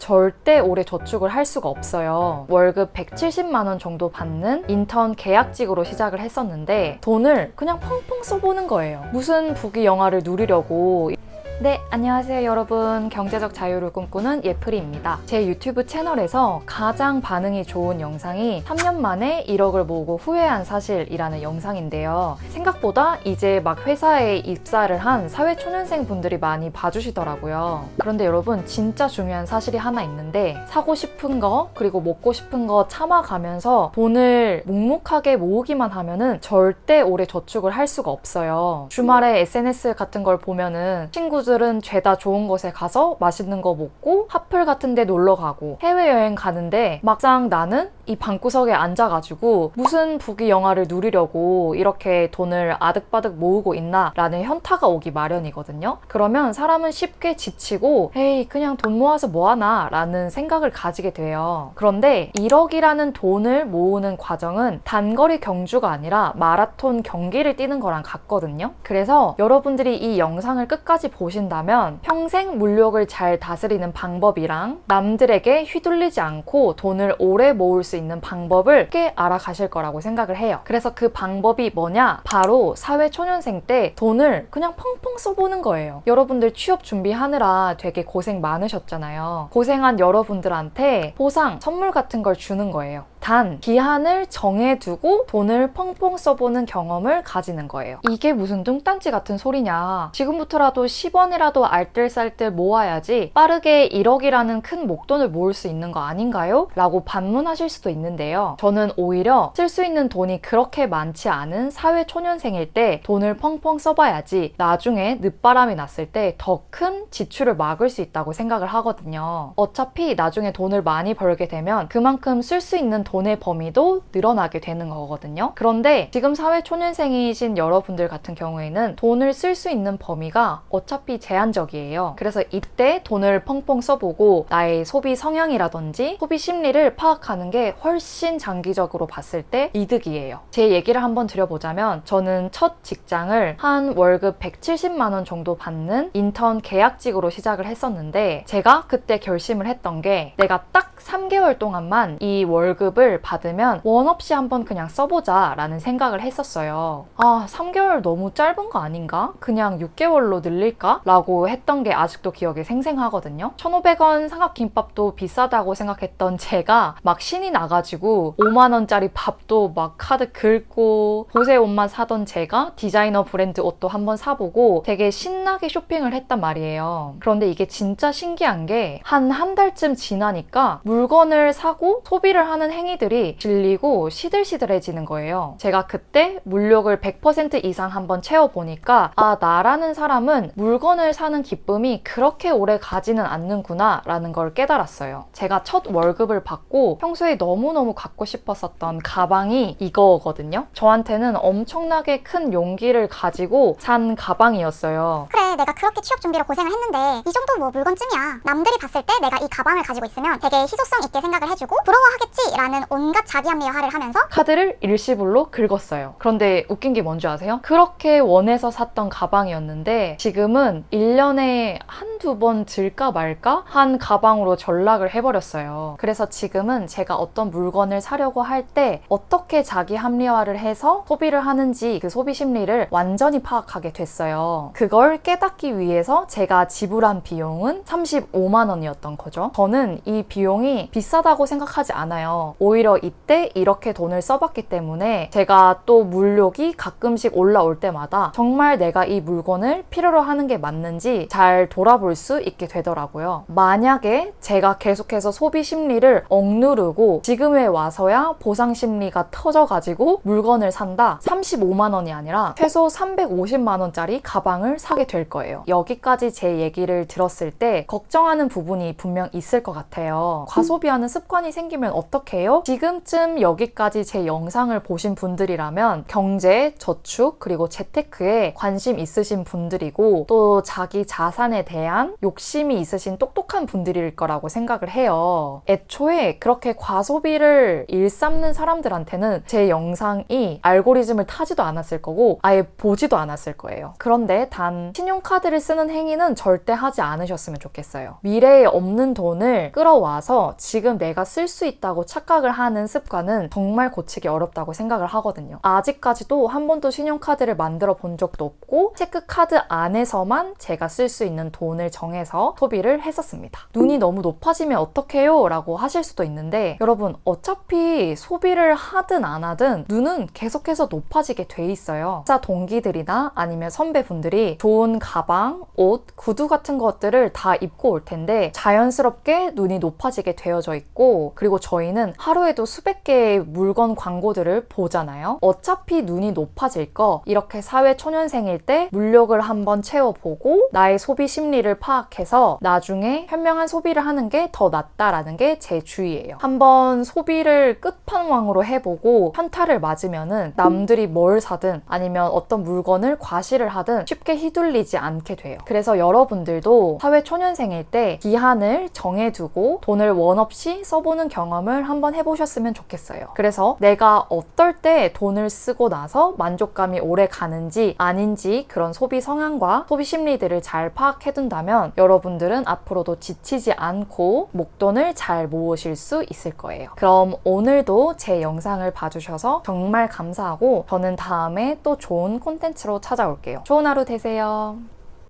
절대 오래 저축을 할 수가 없어요. 월급 170만 원 정도 받는 인턴 계약직으로 시작을 했었는데 돈을 그냥 펑펑 써보는 거예요. 무슨 부귀영화를 누리려고. 네, 안녕하세요 여러분. 경제적 자유를 꿈꾸는 예프리입니다. 제 유튜브 채널에서 가장 반응이 좋은 영상이 3년 만에 1억을 모으고 후회한 사실이라는 영상인데요. 생각보다 이제 막 회사에 입사를 한 사회초년생 분들이 많이 봐주시더라고요. 그런데 여러분, 진짜 중요한 사실이 하나 있는데, 사고 싶은 거 그리고 먹고 싶은 거 참아가면서 돈을 묵묵하게 모으기만 하면은 절대 오래 저축을 할 수가 없어요. 주말에 SNS 같은 걸 보면은 친구들은 죄다 좋은 곳에 가서 맛있는 거 먹고 핫플 같은 데 놀러 가고 해외여행 가는데, 막상 나는 이 방구석에 앉아가지고 무슨 부귀영화를 누리려고 이렇게 돈을 아득바득 모으고 있나 라는 현타가 오기 마련이거든요. 그러면 사람은 쉽게 지치고 에이 그냥 돈 모아서 뭐하나 라는 생각을 가지게 돼요. 그런데 1억이라는 돈을 모으는 과정은 단거리 경주가 아니라 마라톤 경기를 뛰는 거랑 같거든요. 그래서 여러분들이 이 영상을 끝까지 보신다면 평생 물욕을 잘 다스리는 방법이랑 남들에게 휘둘리지 않고 돈을 오래 모을 수 있는 방법을 꽤 알아가실 거라고 생각을 해요. 그래서 그 방법이 뭐냐? 바로 사회초년생 때 돈을 그냥 펑펑 써보는 거예요. 여러분들 취업 준비하느라 되게 고생 많으셨잖아요. 고생한 여러분들한테 보상, 선물 같은 걸 주는 거예요. 단, 기한을 정해두고 돈을 펑펑 써보는 경험을 가지는 거예요. 이게 무슨 뚱딴지 같은 소리냐. 지금부터라도 10원이라도 알뜰살뜰 모아야지 빠르게 1억이라는 큰 목돈을 모을 수 있는 거 아닌가요? 라고 반문하실 수도 있는데요. 저는 오히려 쓸 수 있는 돈이 그렇게 많지 않은 사회초년생일 때 돈을 펑펑 써봐야지 나중에 늦바람이 났을 때 더 큰 지출을 막을 수 있다고 생각을 하거든요. 어차피 나중에 돈을 많이 벌게 되면 그만큼 쓸 수 있는 돈의 범위도 늘어나게 되는 거거든요. 그런데 지금 사회초년생이신 여러분들 같은 경우에는 돈을 쓸 수 있는 범위가 어차피 제한적이에요. 그래서 이때 돈을 펑펑 써보고 나의 소비 성향이라든지 소비 심리를 파악하는 게 훨씬 장기적으로 봤을 때 이득이에요. 제 얘기를 한번 드려보자면, 저는 첫 직장을 한 월급 170만 원 정도 받는 인턴 계약직으로 시작을 했었는데, 제가 그때 결심을 했던 게 내가 딱 3개월 동안만 이 월급을 받으면 원 없이 한번 그냥 써보자 라는 생각을 했었어요. 3개월 너무 짧은 거 아닌가? 그냥 6개월로 늘릴까? 라고 했던 게 아직도 기억에 생생하거든요. 1,500원 삼각김밥도 비싸다고 생각했던 제가 막 신이 나가지고 5만 원짜리 밥도 막 카드 긁고 보세 옷만 사던 제가 디자이너 브랜드 옷도 한번 사보고 되게 신나게 쇼핑을 했단 말이에요. 그런데 이게 진짜 신기한 게 한 달쯤 지나니까 물건을 사고 소비를 하는 행위들이 질리고 시들시들해지는 거예요. 제가 그때 물욕을 100% 이상 한번 채워보니까 나라는 사람은 물건을 사는 기쁨이 그렇게 오래 가지는 않는구나 라는 걸 깨달았어요. 제가 첫 월급을 받고 평소에 너무너무 갖고 싶었었던 가방이 이거거든요. 저한테는 엄청나게 큰 용기를 가지고 산 가방이었어요. 그래, 내가 그렇게 취업 준비로 고생을 했는데 이 정도 뭐 물건쯤이야. 남들이 봤을 때 내가 이 가방을 가지고 있으면 되게 희소성 있게 생각을 해주고 부러워하겠지라는 온갖 자기합리화를 하면서 카드를 일시불로 긁었어요. 그런데 웃긴 게 뭔지 아세요? 그렇게 원해서 샀던 가방이었는데 지금은 1년에 한두 번 들까 말까 한 가방으로 전락을 해버렸어요. 그래서 지금은 제가 어떤 물건을 사려고 할 때 어떻게 자기 합리화를 해서 소비를 하는지 그 소비 심리를 완전히 파악하게 됐어요. 그걸 깨닫기 위해서 제가 지불한 비용은 35만 원이었던 거죠. 저는 이 비용이 비싸다고 생각하지 않아요. 오히려 이때 이렇게 돈을 써봤기 때문에 제가 또 물욕이 가끔씩 올라올 때마다 정말 내가 이 물건을 필요로 하는 게 맞는지 잘 돌아볼 수 있게 되더라고요. 만약에 제가 계속해서 소비 심리를 억누르고 지금에 와서야 보상 심리가 터져가지고 물건을 산다, 35만 원이 아니라 최소 350만 원짜리 가방을 사게 될 거예요. 여기까지 제 얘기를 들었을 때 걱정하는 부분이 분명 있을 것 같아요. 과소비하는 습관이 생기면 어떡해요? 있겠죠? 지금쯤 여기까지 제 영상을 보신 분들이라면 경제, 저축, 그리고 재테크에 관심 있으신 분들이고 또 자기 자산에 대한 욕심이 있으신 똑똑한 분들일 거라고 생각을 해요. 애초에 그렇게 과소비를 일삼는 사람들한테는 제 영상이 알고리즘을 타지도 않았을 거고 아예 보지도 않았을 거예요. 그런데 단 신용카드를 쓰는 행위는 절대 하지 않으셨으면 좋겠어요. 미래에 없는 돈을 끌어와서 지금 내가 쓸 수 있다고 착각을 하는 습관은 정말 고치기 어렵다고 생각을 하거든요. 아직까지도 한 번도 신용카드를 만들어 본 적도 없고 체크카드 안에서만 제가 쓸 수 있는 돈을 정해서 소비를 했었습니다. 눈이 너무 높아지면 어떡해요? 라고 하실 수도 있는데 여러분 어차피 소비를 하든 안 하든 눈은 계속해서 높아지게 돼 있어요. 진짜 동기들이나 아니면 선배분들이 좋은 가방, 옷, 구두 같은 것들을 다 입고 올 텐데 자연스럽게 눈이 높아지게 되어져 있고 그리고 저희는 하루에도 수백 개의 물건 광고들을 보잖아요. 어차피 눈이 높아질 거 이렇게 사회 초년생일 때 물욕을 한번 채워보고 나의 소비 심리를 파악해서 나중에 현명한 소비를 하는 게 더 낫다라는 게 제 주의예요. 한번 소비를 끝판왕으로 해보고 현타를 맞으면은 남들이 뭘 사든 아니면 어떤 물건을 과시를 하든 쉽게 휘둘리지 않게 돼요. 그래서 여러분들도 사회 초년생일 때 기한을 정해두고 돈을 원 없이 써보는 경험을 한번 해보셨으면 좋겠어요. 그래서 내가 어떨 때 돈을 쓰고 나서 만족감이 오래 가는지 아닌지 그런 소비 성향과 소비 심리들을 잘 파악해둔다면 여러분들은 앞으로도 지치지 않고 목돈을 잘 모으실 수 있을 거예요. 그럼 오늘도 제 영상을 봐주셔서 정말 감사하고 저는 다음에 또 좋은 콘텐츠로 찾아올게요. 좋은 하루 되세요.